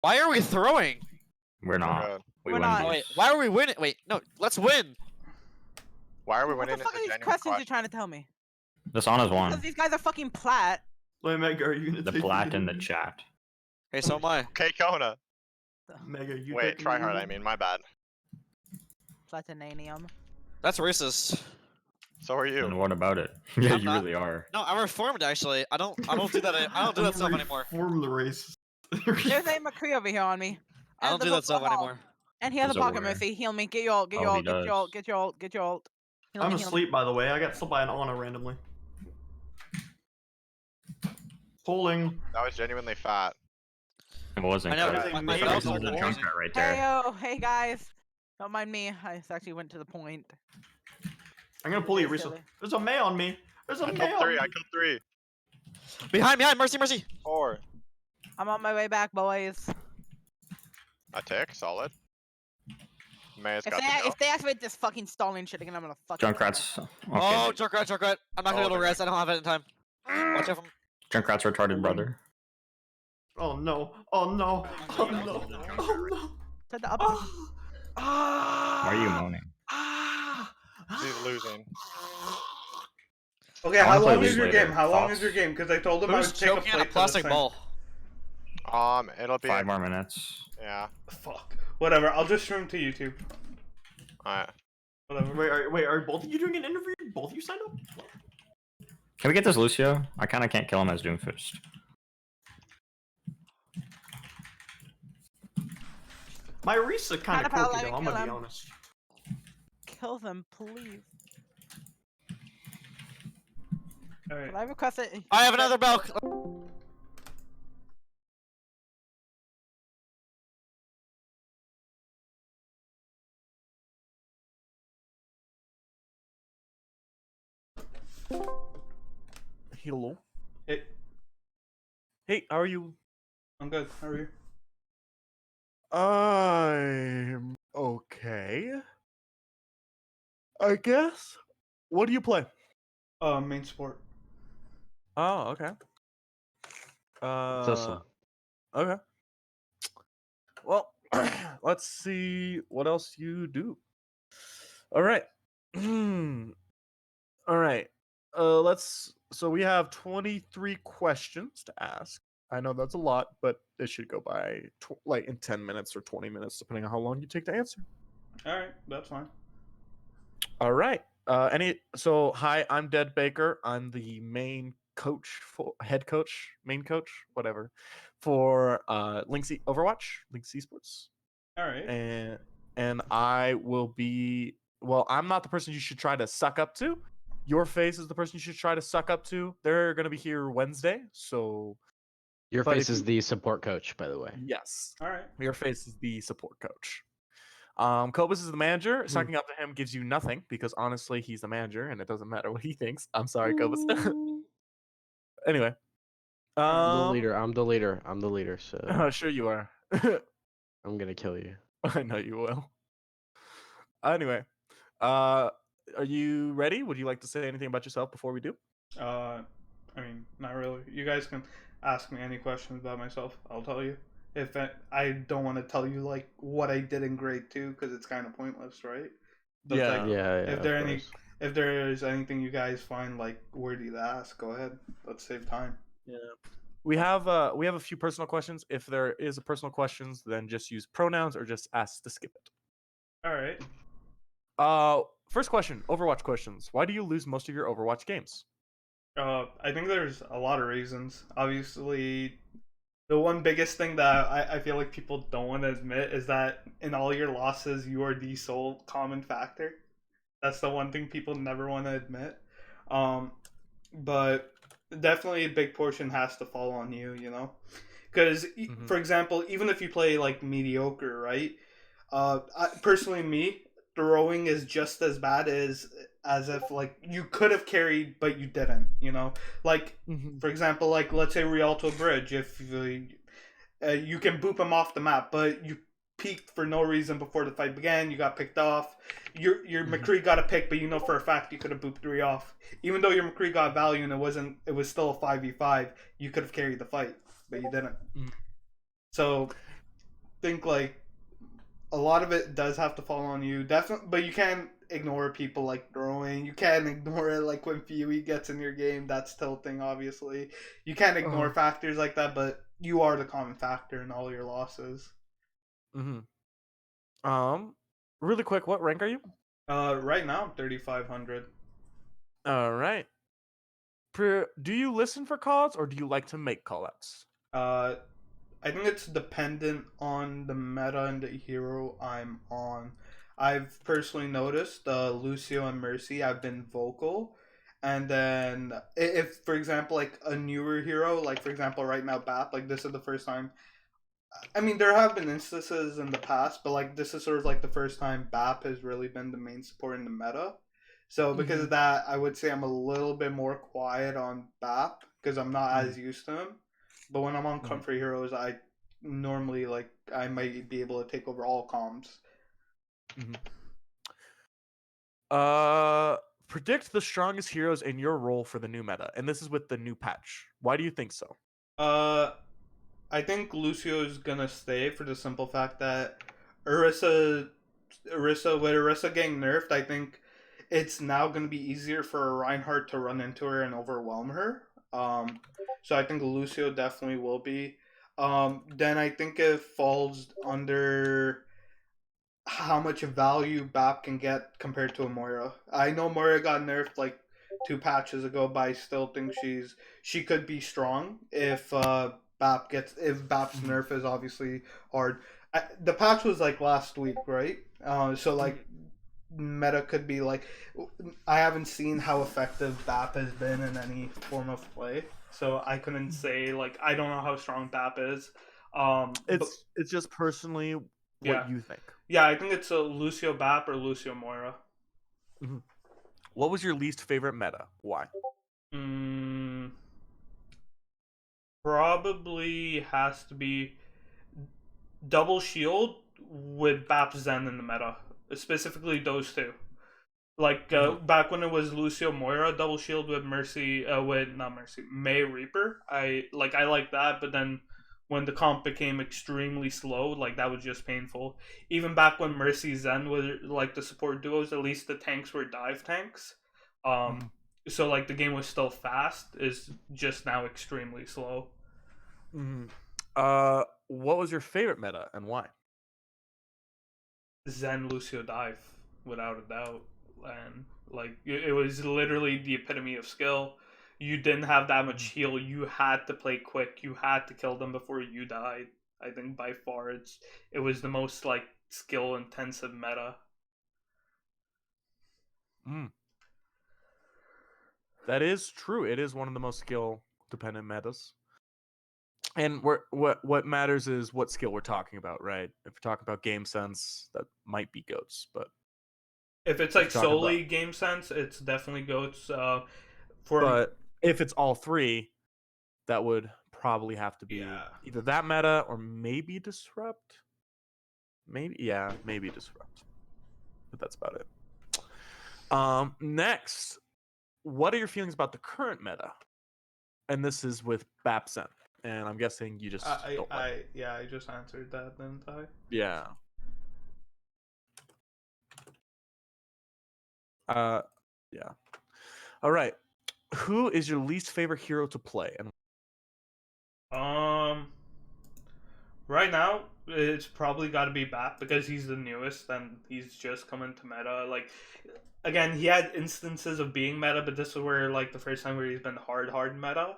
Why are we throwing? We're not. good. We We're win not. Oh, these. wait, why are we winning? Wait, no, let's win. Why are we What winning? the fuck is are a these genuine questions question. you're trying to tell me? This on is Because one. these guys are fucking plat. Wait, Mega, are you gonna The take plat it? in the chat. Hey, so am I. Okay, Kona. Mega, you Wait, taking try it hard. easy? I mean, my bad. Platinanium. That's racist. So are you. And what about it? Yeah, I'm you not- really are. No, I'm reformed actually. I don't do that. I don't do that stuff anymore. Reform the race. There's a McCree over here on me. I don't And do the that stuff Ball. anymore. And he has He's a pocket over here. mercy. Heal me. Get your ult. Get Oh, your he ult. Get your does. ult. Get your ult. Get your ult. Heal I'm me, heal me. asleep, by the way. I got slept by an Ana randomly. Pulling. That was genuinely fat. It wasn't. I know, Chris. my Chris belt's is all the crazy. Junkrat right Hey, there. hey guys. Don't mind me. I actually went to the point. I'm gonna pull you, Okay, Risa. silly. There's a May on me. There's a I May killed on 3. me. I killed 3. Behind, mercy, mercy. 4. I'm on my way back, boys. A tick. Solid. May's If got they, to go. if they activate this fucking stalling shit again, I'm gonna fucking. Junkrat's. Okay. Oh, Junkrat. I'm not gonna be able to they're rest. I don't have it in time. Watch out from. Junkrat's retarded brother. Oh no. Oh no. Oh no. Oh no. To the upper. Oh. Ah. Why are you moaning? Ah. He's losing. Okay, I how wanna play long is League your later. game? How long Thoughts? is your game? Because I told him I Who's would take a choking plate on a for this plastic thing. ball? It'll be 5 more minutes. Yeah. Fuck. Whatever. I'll just stream to YouTube. Alright. Whatever. Wait, are both of you doing an interview? Both of you signed up? Can we get this Lucio? I kind of can't kill him as Doomfist. My Risa kind of Kinda felt quirky like though, I'm gonna kill be him. honest. Kill them, please. Alright. Can I request it? I have another bell. Hello. Hey, Hey, how are you? I'm good. How are you? I'm okay. I guess. What do you play? Main sport. Oh, okay. Okay. Well, let's see what else you do. All right. All right. So we have 23 questions to ask. I know that's a lot, but it should go by like in 10 minutes or 20 minutes, depending on how long you take to answer. Alright, that's fine. All right. So hi, I'm Dead Baker. I'm the main coach, head coach, main coach, whatever, for Overwatch, Lynx Esports. Alright. And I will be, well, I'm not the person you should try to suck up to. Your face is the person you should try to suck up to. They're going to be here Wednesday, so Your But face if is you- the support coach, by the way. yes. Alright. Your face is the support coach. Cobus is the manager. Sucking up to him gives you nothing because honestly, he's the manager and it doesn't matter what he thinks. I'm sorry, Cobus. Anyway. I'm the leader. I'm the leader. I'm the leader. So Sure you are. I'm gonna kill you. I know you will. Anyway, are you ready? Would you like to say anything about yourself before we do? I mean, not really. You guys can ask me any questions about myself. I'll tell you. If I don't want to tell you like what I did in grade 2 because it's kind of pointless, right? So it's like, Yeah. if there is anything you guys find like worthy to ask, go ahead. Let's save time. Yeah. We have a few personal questions. If there is a personal questions, then just use pronouns or just ask to skip it. All right. First question, Overwatch questions. Why do you lose most of your Overwatch games? I think there's a lot of reasons. Obviously, the one biggest thing that I feel like people don't want to admit is that in all your losses, you are the sole common factor. That's the one thing people never want to admit. But definitely a big portion has to fall on you, you know? Because, for example, even if you play, like, mediocre, right? Personally, me, throwing is just as bad as if, like, you could have carried, but you didn't, you know? Like, for example, like, let's say Rialto Bridge, if you can boop him off the map, but you peeked for no reason before the fight began, you got picked off, your McCree got a pick, but you know for a fact you could have booped 3 off. Even though your McCree got value and it was still a 5v5, you could have carried the fight, but you didn't. So think like a lot of it does have to fall on you, definitely. But you can't ignore people like throwing. You can't ignore it like when Fuey gets in your game. That's tilting, obviously. You can't ignore factors like that, but you are the common factor in all your losses. Really quick, what rank are you? Right now I'm 3,500. All right. Do you listen for calls or do you like to make callouts? I think it's dependent on the meta and the hero I'm on. I've personally noticed Lucio and Mercy, I've been vocal. And then, if, for example, like a newer hero, like for example, right now, BAP, like this is the first time. I mean, there have been instances in the past, but like this is sort of like the first time BAP has really been the main support in the meta. So, because of that, I would say I'm a little bit more quiet on BAP because I'm not as used to him. But when I'm on Comfort Heroes, I normally like I might be able to take over all comms. Predict the strongest heroes in your role for the new meta, and this is with the new patch. Why do you think so? I think Lucio is gonna stay for the simple fact that Orisa with Orisa getting nerfed, I think it's now gonna be easier for Reinhardt to run into her and overwhelm her. So I think Lucio definitely will be. Then I think it falls under how much value BAP can get compared to a Moira. I know Moira got nerfed like 2 patches ago, but I still think she could be strong if BAP's nerf is obviously hard. The patch was like last week, right? So like meta could be like I haven't seen how effective BAP has been in any form of play, so I couldn't say like I don't know how strong BAP is. It's just personally what you think. Yeah, I think it's a Lucio BAP or Lucio Moira. What was your least favorite meta? Why? Probably has to be double shield with BAP Zen in the meta, specifically those two. Like back when it was Lucio Moira double shield with Mercy, with not Mercy, May Reaper. I like that, but then when the comp became extremely slow, like that was just painful. Even back when Mercy Zen were like the support duos, at least the tanks were dive tanks. So like the game was still fast, is just now extremely slow. What was your favorite meta and why? Zen Lucio dive, without a doubt. And like it was literally the epitome of skill. You didn't have that much heal. You had to play quick. You had to kill them before you died. I think by far it was the most like skill intensive meta. That is true. It is one of the most skill dependent metas. And what matters is what skill we're talking about, right? If we're talking about game sense, that might be goats, but if it's like solely game sense, it's definitely goats. But if it's all three, that would probably have to be either that meta or maybe disrupt. Maybe disrupt. But that's about it. Next, what are your feelings about the current meta? And this is with Bapsen. And I'm guessing you just I just answered that, didn't I? Yeah. Yeah. All right. Who is your least favorite hero to play? And right now it's probably got to be BAP because he's the newest and he's just coming to meta. Like, again, he had instances of being meta, but this is where like the first time where he's been hard meta.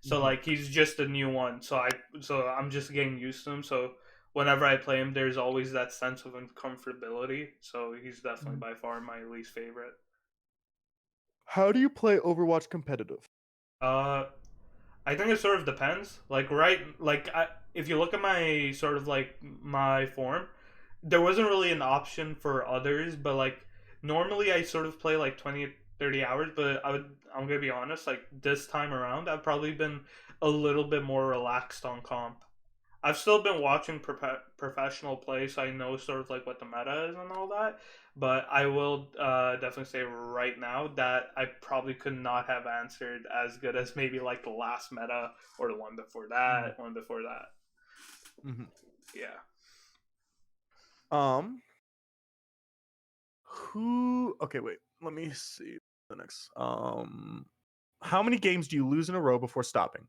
So like he's just a new one. So I'm just getting used to him. So whenever I play him, there's always that sense of uncomfortability. So he's definitely by far my least favorite. How do you play Overwatch competitive? I think it sort of depends. Like if you look at my sort of like my form, there wasn't really an option for others, but like normally I sort of play like 20 30 hours, but I'm gonna be honest, like this time around I've probably been a little bit more relaxed on comp. I've still been watching professional play, so I know sort of like what the meta is and all that, but I will definitely say right now that I probably could not have answered as good as maybe like the last meta or the one before that, Yeah. Who? Okay, wait. Let me see the next. How many games do you lose in a row before stopping?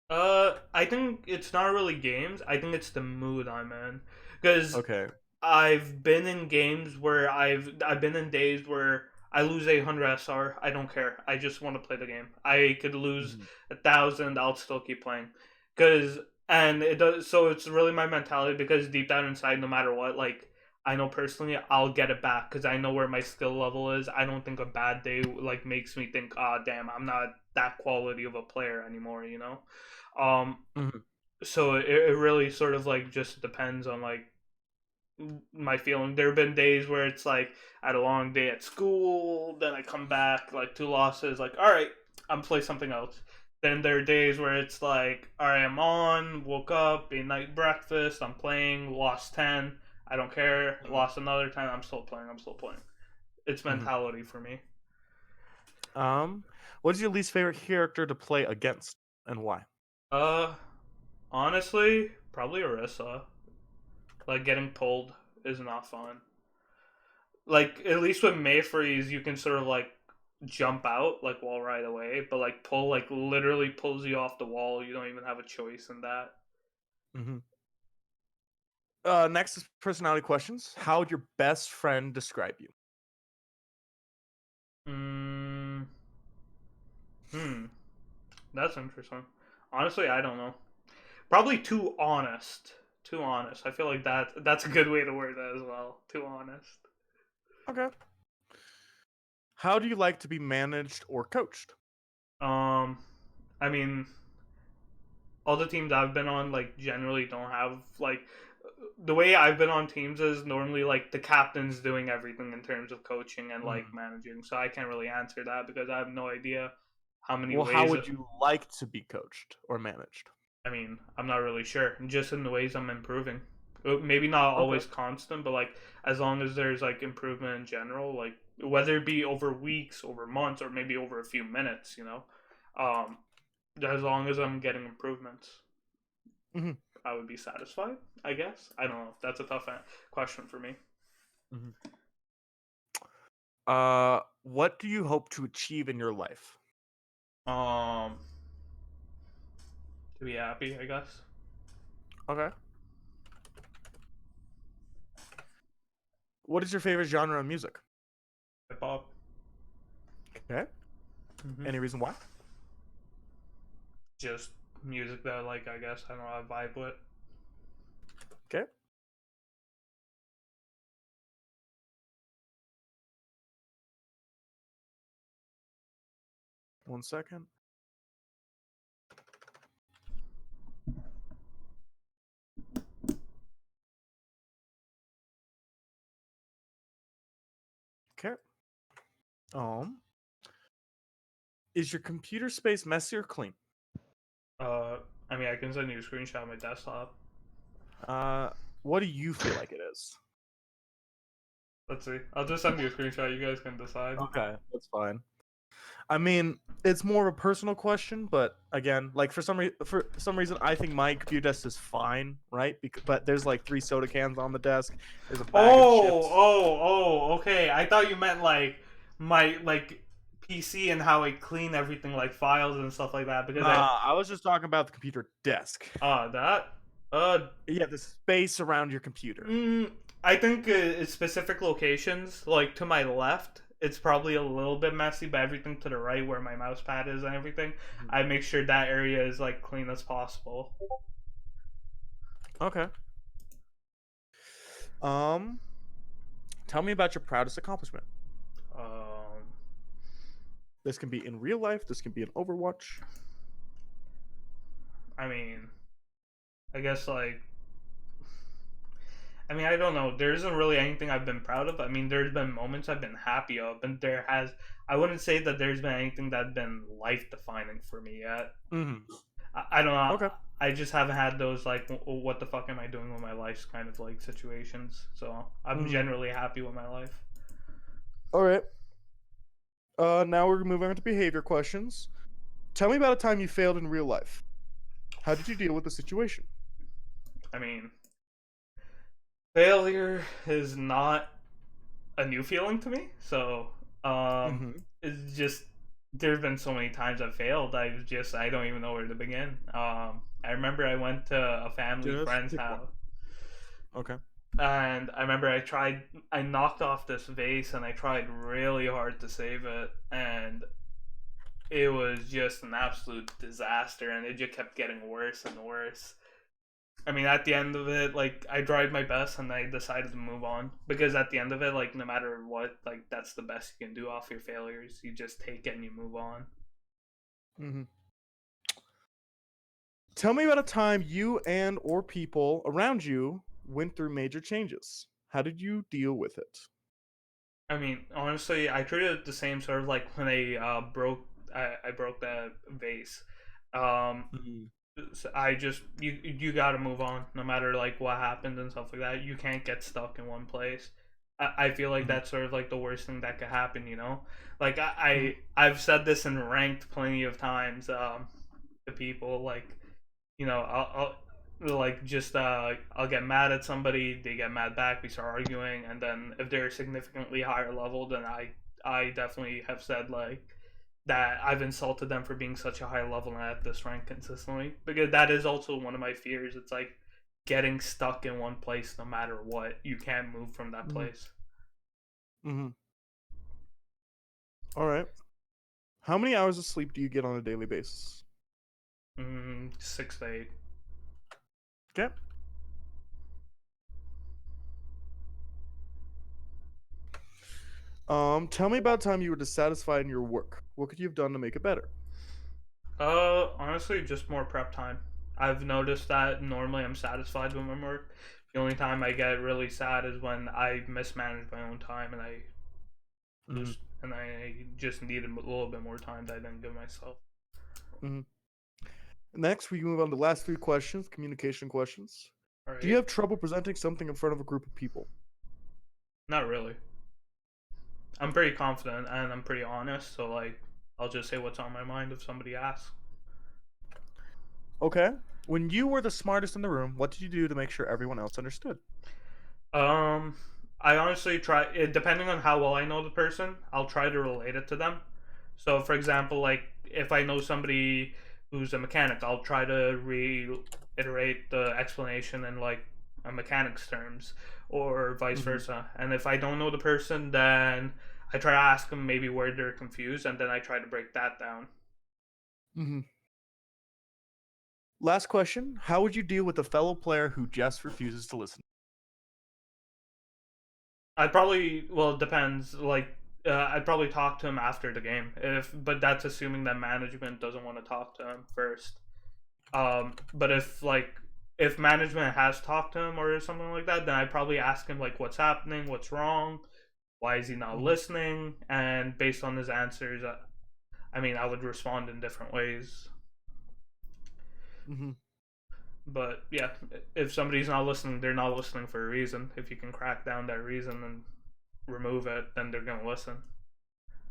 I think it's not really games. I think it's the mood I'm in. Because Okay. I've been in games where I've been in days where I lose 800 SR. I don't care. I just want to play the game. I could lose Mhm. 1,000. I'll still keep playing. Cause and it does. So it's really my mentality. Because deep down inside, no matter what, like I know personally, I'll get it back. Because I know where my skill level is. I don't think a bad day like makes me think, ah, damn, I'm not that quality of a player anymore. You know. Um. Mhm. So it really sort of like just depends on like my feeling. There have been days where it's like I had a long day at school, then I come back like 2 losses, like all right, I'm play something else. Then there are days where it's like, all right, I'm on, woke up, ate night breakfast, I'm playing, lost 10, I don't care, lost another 10, I'm still playing, I'm still playing. It's Mhm. mentality for me. What is your least favorite character to play against, and why? Uh, honestly, probably Orisa. Like getting pulled is not fun. Like at least with Mayfreeze, you can sort of like jump out like wall right away, but like pull like literally pulls you off the wall. You don't even have a choice in that. Mm-hmm. Next is personality questions. How would your best friend describe you? Mm, hmm, that's interesting. Honestly, I don't know. Probably too honest. Too honest. I feel like that's a good way to word that as well. Too honest. Okay. How do you like to be managed or coached? Um, I mean, all the teams I've been on like generally don't have like the way I've been on teams is normally like the captain's doing everything in terms of coaching and like Mhm. managing. So I can't really answer that because I have no idea how many Well, how ways. would you like to be coached or managed? I mean, I'm not really sure. Just in the ways I'm improving. Maybe not Okay. always constant, but like as long as there's like improvement in general, like whether it be over weeks, over months, or maybe over a few minutes, um, as long as I'm getting improvements. Mm-hmm. I would be satisfied, I guess. I don't know. That's a tough question for me. Mm-hmm. What do you hope to achieve in your life? Um, to be happy, I guess. Okay. What is your favorite genre of music? Hip hop. Okay. Any reason why? Just music that I like, I guess. I don't know. I vibe with. Okay. One second. Okay. Um, is your computer space messy or clean? Uh, I mean, I can send you a screenshot of my desktop. Uh, what do you feel like it is? Let's see. I'll just send you a screenshot. You guys can decide. Okay, that's fine. I mean, it's more of a personal question, but again, like for some reason, I think my computer desk is fine, right? But there's like 3 soda cans on the desk. There's a bag of chips. Okay. I thought you meant like my like PC and how I clean everything, like files and stuff like that. Because Nah, I was just talking about the computer desk. that uh Yeah, the space around your computer. I think specific locations, like to my left, it's probably a little bit messy, but everything to the right, where my mouse pad is and everything, I make sure that area is like clean as possible. Okay. Tell me about your proudest accomplishment. Um, This can be in real life. This can be in Overwatch. I mean, I guess like. I mean, I don't know. There isn't really anything I've been proud of. I mean, there's been moments I've been happy of, and there has. I wouldn't say that there's been anything that's been life defining for me yet. Mm-hmm. I don't know. Okay. I just haven't had those like, what the fuck am I doing with my life kind of like situations. So I'm generally happy with my life. All right. Now we're moving on to behavior questions. Tell me about a time you failed in real life. How did you deal with the situation? I mean, Failure is not a new feeling to me. So Mhm. it's just there's been so many times I've failed. I don't even know where to begin. I remember I went to a family Just friend's pick one. house, Okay. and I remember I knocked off this vase, and I tried really hard to save it, and it was just an absolute disaster, and it just kept getting worse and worse. I mean, at the end of it, like, I tried my best and I decided to move on. Because at the end of it, like, no matter what, like, that's the best you can do off your failures. You just take it and you move on. Mm-hmm. Tell me about a time you and or people around you went through major changes. How did you deal with it? I mean, honestly, I treated it the same sort of like when I broke that vase. Um, so I just you got to move on no matter like what happened and stuff like that. You can't get stuck in one place. I feel like that's sort of like the worst thing that could happen, you know. Like I've said this in ranked plenty of times to people, like, you know, I'll like just I'll get mad at somebody, they get mad back, we start arguing, and then if they're significantly higher level, then I definitely have said like that I've insulted them for being such a high level and at this rank consistently, because that is also one of my fears. It's like getting stuck in one place no matter what. You can't move from that place. Mm-hmm. All right. How many hours of sleep do you get on a daily basis? 6 to 8. Okay. Tell me about a time you were dissatisfied in your work. What could you have done to make it better? Honestly, just more prep time. I've noticed that normally I'm satisfied with my work. The only time I get really sad is when I mismanage my own time and I just needed a little bit more time that I didn't give myself. Mm-hmm. Next, we move on to the last 3 questions, communication questions. All right. Do you have trouble presenting something in front of a group of people? Not really. I'm pretty confident and I'm pretty honest, so like I'll just say what's on my mind if somebody asks. Okay. When you were the smartest in the room, what did you do to make sure everyone else understood? I honestly try, depending on how well I know the person, I'll try to relate it to them. So, for example, like if I know somebody who's a mechanic, I'll try to reiterate the explanation in like a mechanic's terms, or vice versa. And if I don't know the person, then I try to ask them maybe where they're confused, and then I try to break that down. Mm-hmm. Last question. How would you deal with a fellow player who just refuses to listen? I'd probably, well, it depends. Like, I'd probably talk to him after the game, but that's assuming that management doesn't want to talk to him first. But if management has talked to him or something like that, then I'd probably ask him like what's happening, what's wrong, why is he not listening, and based on his answers, I mean, I would respond in different ways. Mm-hmm. But yeah, if somebody's not listening, they're not listening for a reason. If you can crack down that reason and remove it, then they're gonna listen.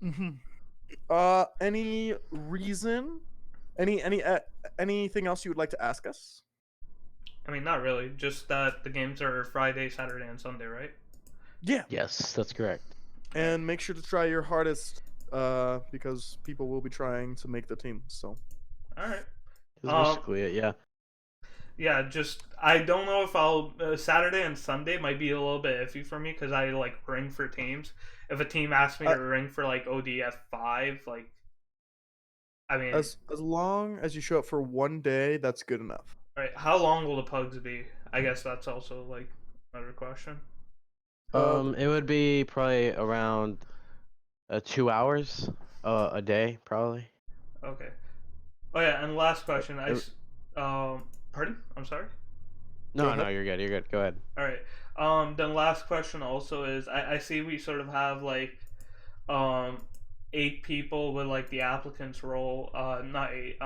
Mm-hmm. Any reason? Anything else you would like to ask us? I mean, not really. Just that the games are Friday, Saturday, and Sunday, right? Yeah. Yes, that's correct. And make sure to try your hardest, because people will be trying to make the team. So. All right. That's basically it. Yeah. Yeah, just I don't know if I'll Saturday and Sunday might be a little bit iffy for me because I like ring for teams. If a team asks me to ring for like ODF 5, like, I mean, as long as you show up for one day, that's good enough. Right. How long will the pugs be? I guess that's also like another question. It would be probably around 2 hours a day, probably. Okay. Oh yeah, and last question. Pardon? I'm sorry. No, you're good. You're good. Go ahead. All right. Then last question also is I see we sort of have like 8 people with like the applicants role, not 8,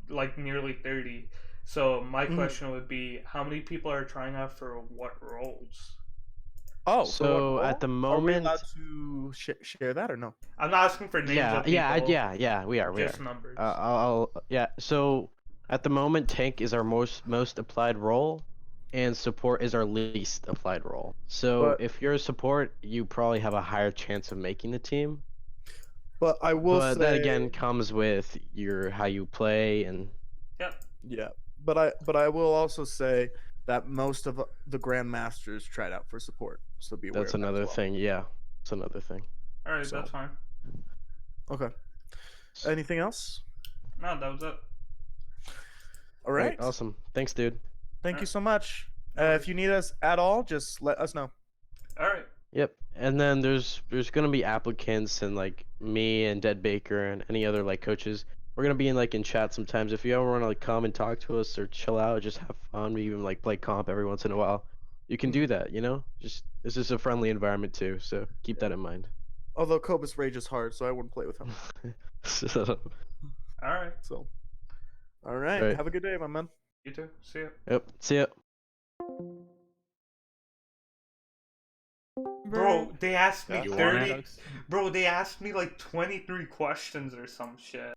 like nearly 30. So my question would be, how many people are trying out for what roles? Oh, so at the moment, are we allowed to share that or no? I'm not asking for names. Of people, yeah, we are. Just numbers. Yeah. So at the moment, tank is our most applied role, and support is our least applied role. So But- if you're a support, you probably have a higher chance of making the team. But I will But say that again comes with your how you play and Yeah, but I will also say that most of the grandmasters tried out for support, so be aware that's of that as another well. thing. Yeah, it's another thing. All right, So- that's fine. Okay. Anything else? No, that was it. All right. Awesome. Thanks, dude. Thank you so much. No If worries. you need us at all, just let us know. All right. Yep. And then there's gonna be applicants and like me and Dead Baker and any other like coaches. We're gonna be in like in chat sometimes. If you ever wanna like come and talk to us or chill out, just have fun, we even like play comp every once in a while. You can do that, you know? Just this is a friendly environment too, so keep that in mind. Although Cobus rages hard, so I wouldn't play with him. So, All right. So, all right. Right. Have a good day, my man. You too. See ya. yep. See ya. Bro, they asked me You want 30. it? Bro, they asked me like 23 questions or some shit.